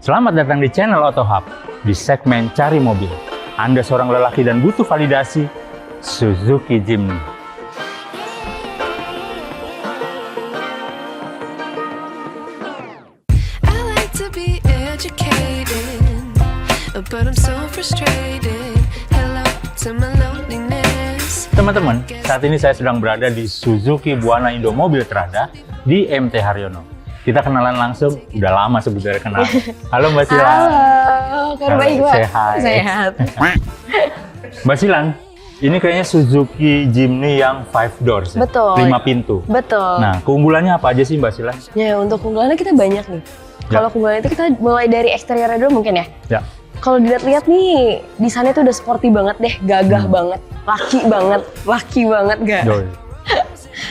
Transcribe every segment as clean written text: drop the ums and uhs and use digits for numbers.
Selamat datang di channel Auto Hub. Di segmen Cari Mobil, Anda seorang lelaki dan butuh validasi, Suzuki Jimny. Teman-teman, saat ini saya sedang berada di Suzuki Buana Indo Mobil Trada di MT Haryono. Kita kenalan langsung, udah lama sebenarnya kenal. Halo Mbak Silan. Halo, kabar baik Mbak? Sehat. Mbak Silan, ini kayaknya Suzuki Jimny yang 5 doors ya? Betul. 5 pintu. Betul. Nah, keunggulannya apa aja sih Mbak Silan? Ya, untuk keunggulannya kita banyak nih. Kalau keunggulannya itu kita mulai dari eksteriornya dulu mungkin ya? Ya. Kalau dilihat-lihat nih, desainnya tuh udah sporty banget deh, gagah banget, laki banget gak? Doi.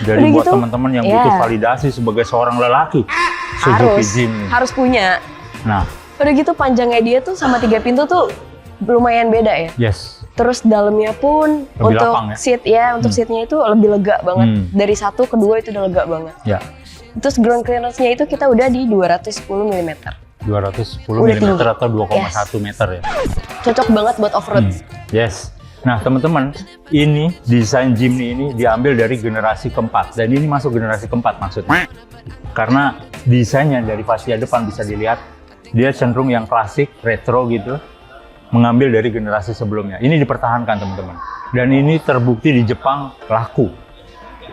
Jadi Udah buat gitu, teman-teman yang butuh validasi sebagai seorang lelaki, Suzuki Jimny. Harus punya. Nah, udah gitu panjangnya dia tuh sama 3 pintu tuh lumayan beda ya. yes. Terus dalamnya pun Lebih untuk lapang ya? seat ya, untuk seatnya itu lebih lega banget. Dari 1 ke 2 itu udah lega banget. Ya. Terus ground clearance-nya itu kita udah di 210 mm. 210 Udah mm tinggi. atau 2,1 meter ya. Cocok banget buat off-road. Yes. Nah teman-teman, ini desain Jimny ini diambil dari generasi keempat. Dan ini masuk generasi keempat maksudnya. Karena desainnya dari fascia depan bisa dilihat, dia cenderung yang klasik, retro gitu. Mengambil dari generasi sebelumnya. Ini dipertahankan teman-teman. Dan ini terbukti di Jepang laku.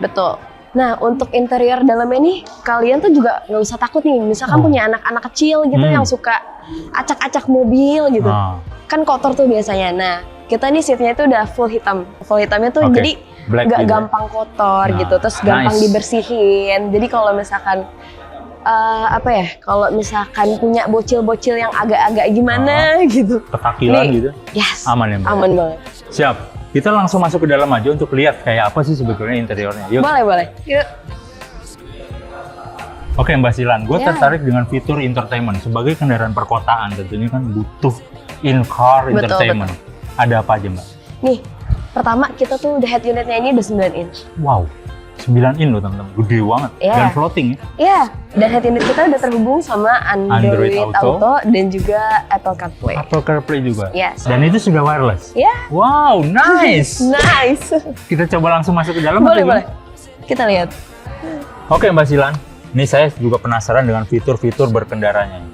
Betul. Nah, untuk interior dalamnya nih, kalian tuh juga nggak usah takut nih. Misalkan punya anak-anak kecil gitu yang suka acak-acak mobil gitu. Kan kotor tuh biasanya. Nah, kita nih seatnya itu udah full hitam. Full hitamnya tuh jadi nggak gampang kotor gitu. Terus gampang dibersihin. Jadi kalau misalkan kalau misalkan punya bocil-bocil yang agak-agak gimana gitu. Ketakilan gitu. Yes. Aman ya Mbak? Aman banget. Siap. Kita langsung masuk ke dalam aja untuk lihat kayak apa sih sebetulnya interiornya. Yuk. Boleh. Yuk. Oke Mbak Silan, gue tertarik dengan fitur entertainment. Sebagai kendaraan perkotaan tentunya kan butuh in-car entertainment. Ada apa aja Mbak? Nih, pertama kita tuh udah head unitnya ini udah 9 inch. Wow, 9 in loh teman-teman, gede banget. Dan floating ya? Iya, dan head unit kita udah terhubung sama Android Auto dan juga Apple CarPlay. Apple CarPlay juga? Yes. Dan itu sudah wireless? Iya. Wow, nice! Nice! Kita coba langsung masuk ke dalam? Boleh. Kita lihat. Oke Mbak Silan, ini saya juga penasaran dengan fitur-fitur berkendaranya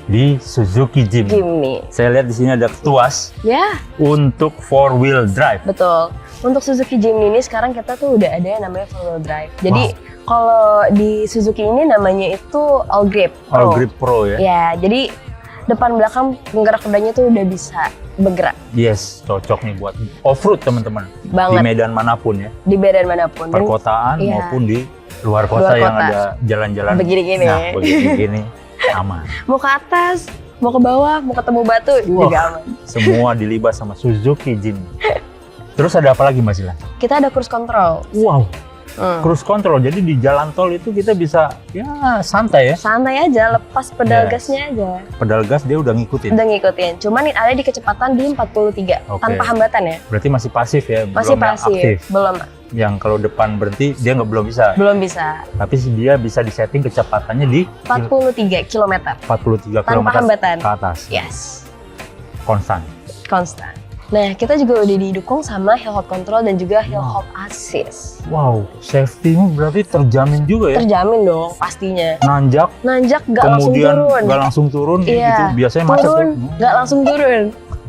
di Suzuki Jimny. Saya lihat di sini ada tuas untuk 4-wheel drive. Betul. Untuk Suzuki Jimny ini sekarang kita tuh udah ada yang namanya 4-wheel drive. Jadi kalau di Suzuki ini namanya itu All Grip Pro. All Grip Pro ya? Ya, jadi depan belakang penggerak rodanya tuh udah bisa bergerak. Yes, cocok nih buat off-road teman-teman. Banget. Di medan manapun ya? Di medan manapun. Perkotaan maupun di luar kota yang ada jalan-jalan. Begini-gini. Nah, begini-gini aman. Mau ke atas, mau ke bawah, mau ketemu batu juga aman. Semua dilibas sama Suzuki Jimny. Terus ada apa lagi Mbak Sila? Kita ada cruise control. Wow, cruise control. Jadi di jalan tol itu kita bisa santai ya? Santai aja, lepas pedal gasnya aja. Pedal gas dia udah ngikutin? Udah ngikutin, cuman ada di kecepatan di 43, tanpa hambatan ya. Berarti masih pasif ya? Masih belum pasif, aktif. belum. Yang kalau depan berhenti dia belum bisa? Belum bisa. Tapi dia bisa disetting kecepatannya di? 43 km. 43 km tanpa hambatan. Ke atas? Yes. Konstan? Konstan. Nah, kita juga udah didukung sama Hill Hold Control dan juga Hill Hold Assist. Wow, safety-nya berarti terjamin juga ya? Terjamin dong, pastinya. Nanjak nggak langsung turun. Kemudian nggak langsung turun, gitu. Biasanya macet tuh. Nggak langsung turun.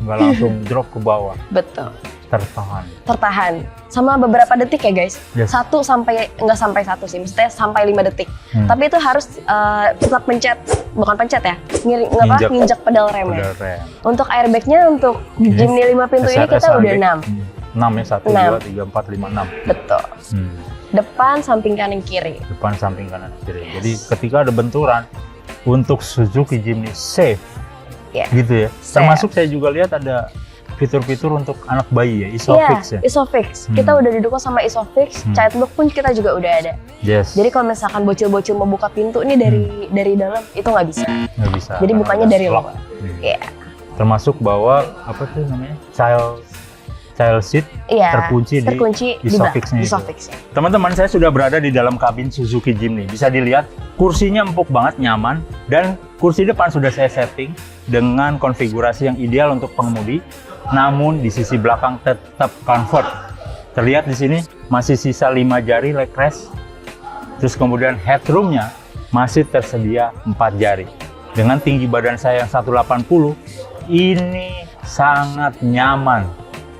Nggak langsung drop ke bawah. Betul. Tertahan. Sama beberapa detik ya guys. Yes. Nggak sampai 1 sih, maksudnya sampai 5 detik. Tapi itu harus tetap bukan pencet ya, nginjak pedal rem ya. Untuk airbagnya untuk Jimny 5 pintu ini kita udah 6. 6 ya, 1, 2, 3, 4, 5, 6. Betul. Depan, samping kanan, kiri. Depan, samping kanan, kiri. Jadi ketika ada benturan, untuk Suzuki Jimny safe. Gitu ya. Termasuk saya juga lihat ada fitur-fitur untuk anak bayi ya, Isofix ya? Isofix. Kita udah didukung sama Isofix, childlock pun kita juga udah ada. Yes. Jadi kalau misalkan bocil-bocil mau buka pintu nih dari dalam, itu nggak bisa. Nggak bisa. Jadi bukanya dari luar. Termasuk bawa, apa tuh namanya? child seat, Iya, terkunci di belakang, isofixnya itu. isofix. Teman-teman, saya sudah berada di dalam kabin Suzuki Jimny. Bisa dilihat, kursinya empuk banget, nyaman, dan kursi depan sudah saya setting dengan konfigurasi yang ideal untuk pengemudi. Namun di sisi belakang tetap comfort. Terlihat di sini masih sisa 5 jari leg rest. Terus kemudian headroomnya masih tersedia 4 jari. Dengan tinggi badan saya yang 180, ini sangat nyaman.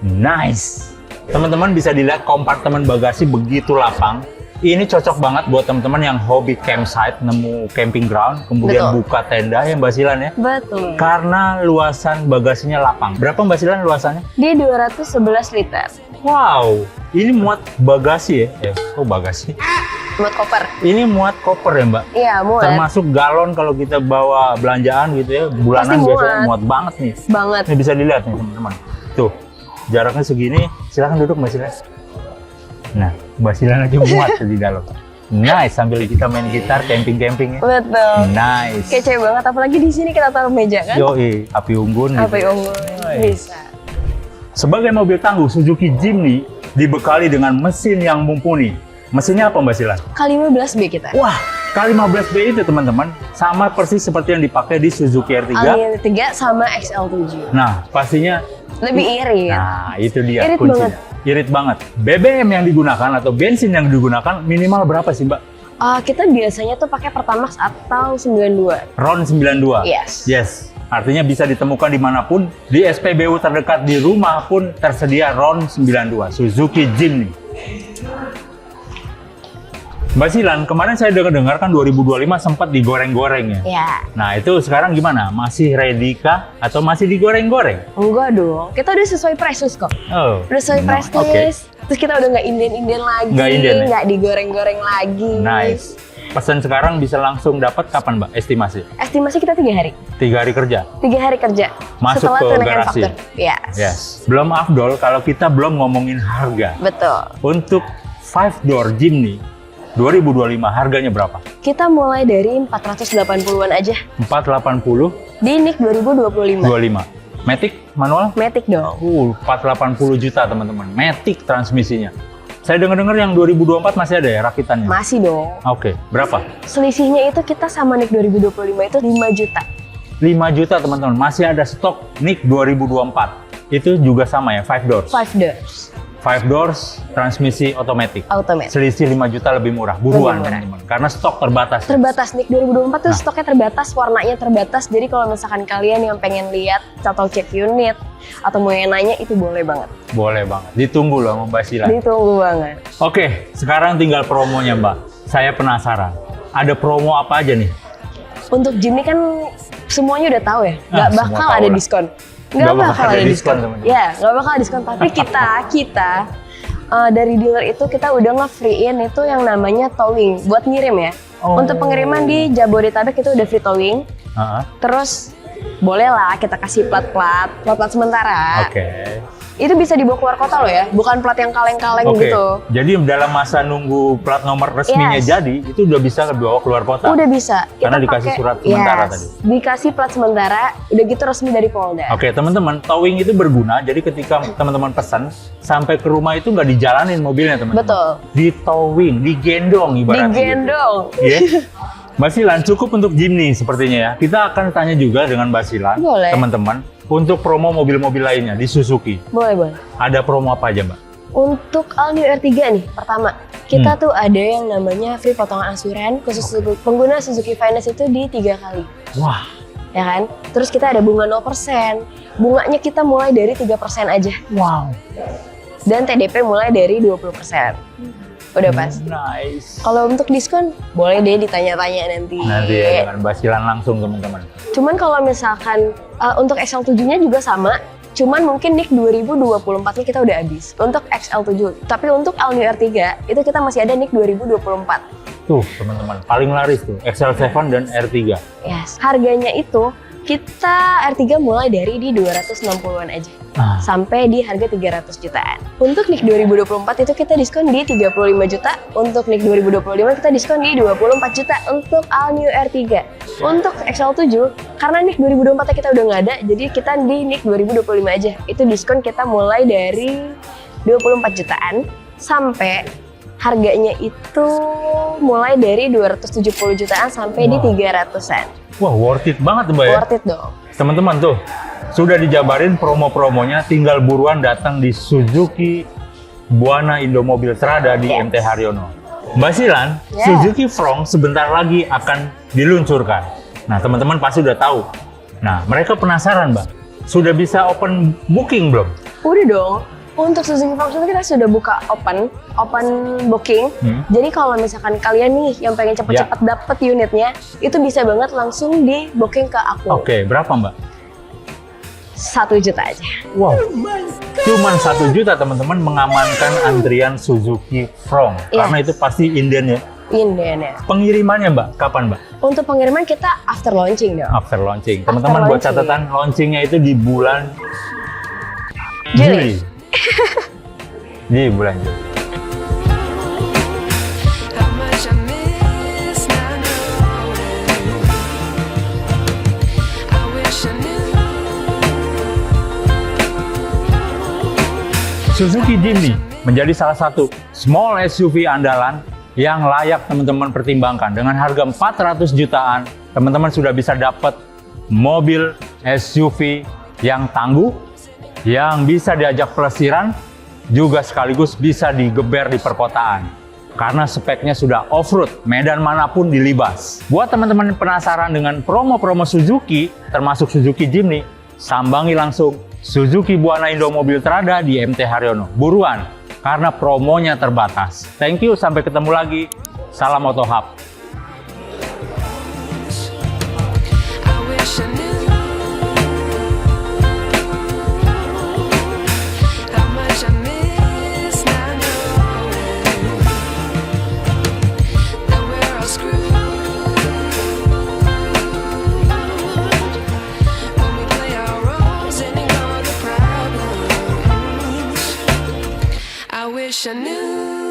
Nice. Teman-teman bisa dilihat kompartemen bagasi begitu lapang. Ini cocok banget buat teman-teman yang hobi campsite, nemu camping ground, kemudian Betul. buka tenda ya Mbak Silan ya. Betul. Karena luasan bagasinya lapang. Berapa Mbak Silan luasannya? Dia 211 liter. Wow, ini muat bagasi ya? Bagasi. Muat koper. Ini muat koper ya Mbak? Iya, muat. Termasuk galon kalau kita bawa belanjaan gitu ya, bulanan Pasti biasanya muat. muat banget nih. Banget. Ini bisa dilihat nih teman-teman. Tuh, jaraknya segini, silahkan duduk Mbak Silan. Nah, Mbak Silan aja muat di dalam. Nice, sambil kita main gitar, camping-camping ya. Betul. Nice. Kece banget, apalagi di sini kita taruh meja kan? Yoi, api unggun. Apa gitu. unggul? Nice. Bisa. Sebagai mobil tangguh, Suzuki Jimny dibekali dengan mesin yang mumpuni. Mesinnya apa Mbak Silan? K15B kita. Wah, K15B itu teman-teman, sama persis seperti yang dipakai di Suzuki R3. Alien 3 sama XL7. Nah, pastinya Lebih irit. nah, itu dia Irit kuncinya. banget. Irit banget. BBM yang digunakan atau bensin yang digunakan minimal berapa sih, Mbak? Kita biasanya tuh pakai Pertamax atau 92. RON 92. Yes. Yes. Artinya bisa ditemukan dimanapun, di SPBU terdekat di rumah pun tersedia RON 92 Suzuki Jimny. Mbak Silan, kemarin saya dengar kan 2025 sempat digoreng-goreng ya. Ya. Nah itu sekarang gimana? Masih ready kah? Atau masih digoreng-goreng? Enggak dong. Kita udah sesuai price list kok. Oh. Udah sesuai no, price oke. list. Terus kita udah nggak inden-inden lagi. Nggak inden, ya? Nggak digoreng-goreng lagi. Nice. Pesan sekarang bisa langsung dapat kapan Mbak? Estimasi? Estimasi kita 3 hari. 3 hari kerja? 3 hari kerja. Masuk setelah ke tunaikan garasi? faktur. Yes. Yes. Belum afdol kalau kita belum ngomongin harga. Betul. Untuk 5-door Jimny 2025 harganya berapa? Kita mulai dari 480-an aja. 480 Di NIK 2025. 25. Matic manual? Matic dong. 480 juta teman-teman. Matic transmisinya. Saya dengar-dengar yang 2024 masih ada ya rakitannya? Masih dong. Oke, berapa? Selisihnya itu kita sama NIK 2025 itu 5 juta. 5 juta teman-teman. Masih ada stok NIK 2024. Itu juga sama ya, 5 doors. 5 doors. 5 doors, transmisi otomatis. Automatic. Selisih 5 juta lebih murah. Buruan Lebih murah. teman-teman. Karena stok terbatas. Terbatas NIK 2024 tuh Nah. stoknya terbatas, warnanya terbatas. Jadi kalau misalkan kalian yang pengen lihat atau cek unit atau mau yang nanya itu boleh banget. Boleh banget. Ditunggu loh sama Mbak Sila. Ditunggu banget. Oke, sekarang tinggal promonya Mbak. Saya penasaran. Ada promo apa aja nih? Untuk Jimny kan semuanya udah tahu ya, nggak Ah, semua bakal tahu ada lah. diskon. Nggak bakal ada diskon, teman-teman. Ya, nggak bakal ada diskon. Tapi kita dari dealer itu kita udah nge-free-in itu yang namanya towing buat ngirim ya. Oh. Untuk pengiriman di Jabodetabek itu udah free towing. Heeh. Terus boleh lah kita kasih plat sementara. Oke. Itu bisa dibawa keluar kota loh ya, bukan plat yang kaleng-kaleng Oke. gitu. Jadi dalam masa nunggu plat nomor resminya Yes. jadi, itu udah bisa dibawa keluar kota. Udah bisa. Karena dikasih surat sementara tadi. Dikasih plat sementara, udah gitu resmi dari Polda. Oke, teman-teman, towing itu berguna. Jadi ketika teman-teman pesan sampai ke rumah itu nggak dijalanin mobilnya, teman-teman. Betul. Di towing, digendong ibaratnya. Digendong. Gitu. Ya. Mbak Silan, cukup untuk Jimny sepertinya ya. Kita akan tanya juga dengan Mbak Silan, Boleh. teman-teman, untuk promo mobil-mobil lainnya di Suzuki. Boleh. Ada promo apa aja, Mbak? Untuk All New R3 nih, pertama, kita tuh ada yang namanya free potongan angsuran khusus untuk pengguna Suzuki Finance itu di 3 kali. Wah, Ya kan? Terus kita ada bunga 0%. Bunganya kita mulai dari 3% aja. wow. Dan TDP mulai dari 20%. Udah pas. Nice. Kalau untuk diskon, boleh deh ditanya-tanya nanti. Nanti ya dengan Mbak Silan langsung, teman-teman. Cuman kalau misalkan untuk XL7-nya juga sama, cuman mungkin NIK 2024-nya kita udah habis untuk XL7. Tapi untuk All New R3 itu kita masih ada NIK 2024. Tuh, teman-teman, paling laris tuh XL7 dan R3. Yes. Harganya itu Kita R3 mulai dari di 260-an aja. Sampai di harga 300 jutaan. Untuk NIK 2024 itu kita diskon di 35 juta. Untuk NIK 2025 kita diskon di 24 juta untuk All New R3. Untuk XL7, karena NIK 2024 kita udah nggak ada, jadi kita di NIK 2025 aja. Itu diskon kita mulai dari 24 jutaan sampai harganya itu mulai dari 270 jutaan sampai di 300-an. Wah, worth it banget Mbak ya? Worth it dong. Teman-teman tuh, sudah dijabarin promo-promonya, tinggal buruan datang di Suzuki Buana Indomobil Trada di MT Haryono. Mbak Silan, Suzuki Front sebentar lagi akan diluncurkan. Nah, teman-teman pasti udah tahu. Nah, mereka penasaran Mbak, sudah bisa open booking belum? Udah dong. Untuk Suzuki Front kita sudah buka open booking. Jadi kalau misalkan kalian nih yang pengen cepet-cepet dapet unitnya, itu bisa banget langsung di booking ke aku. Oke, berapa Mbak? 1 juta aja. Wow, cuman 1 juta teman-teman mengamankan antrian Suzuki Front. Karena itu pasti inden ya? Inden ya. Pengirimannya Mbak, kapan Mbak? Untuk pengiriman kita after launching dong. After launching. Teman-teman buat catatan, launchingnya itu di bulan Juli. Di bulan Juli. Suzuki Jimny menjadi salah satu small SUV andalan yang layak teman-teman pertimbangkan. Dengan harga 400 jutaan, teman-teman sudah bisa dapat mobil SUV yang tangguh, yang bisa diajak pelesiran, juga sekaligus bisa digeber di perkotaan. Karena speknya sudah off-road, medan manapun dilibas. Buat teman-teman penasaran dengan promo-promo Suzuki, termasuk Suzuki Jimny, sambangi langsung Suzuki Buana Indomobil Trada di MT Haryono. Buruan, karena promonya terbatas. Thank you, sampai ketemu lagi. Salam Otohub. I wish I knew.